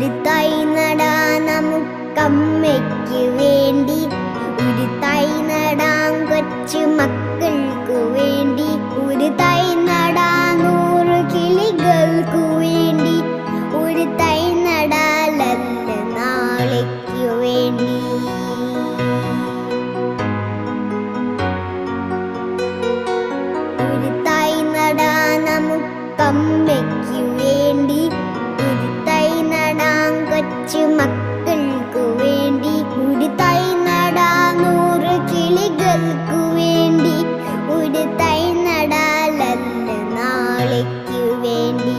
ഒരു തൈ നടാൻ നമുക്കമ്മയ്ക്ക് വേണ്ടി, ഒരു തൈ നടാൻ കൊച്ചു മക്കൾക്കു വേണ്ടി, ഒരു തൈ നടാൻ 100 കിളികൾക്കു വേണ്ടി, ഒരു തൈ നടാലല്ല നാളേക്കു വേണ്ടി. ഒരു തൈ നടാൻ നമുക്കമ്മയ്ക്ക് വേണ്ടി, ഒരു തൈ നടാൻ കൊച്ചു മക്കൾക്കു വേണ്ടി, ഒരു തൈ നടാൻ 100 കിളികൾക്കു വേണ്ടി, ഒരു തൈ നടാലല്ല നാളേക്കു വേണ്ടി.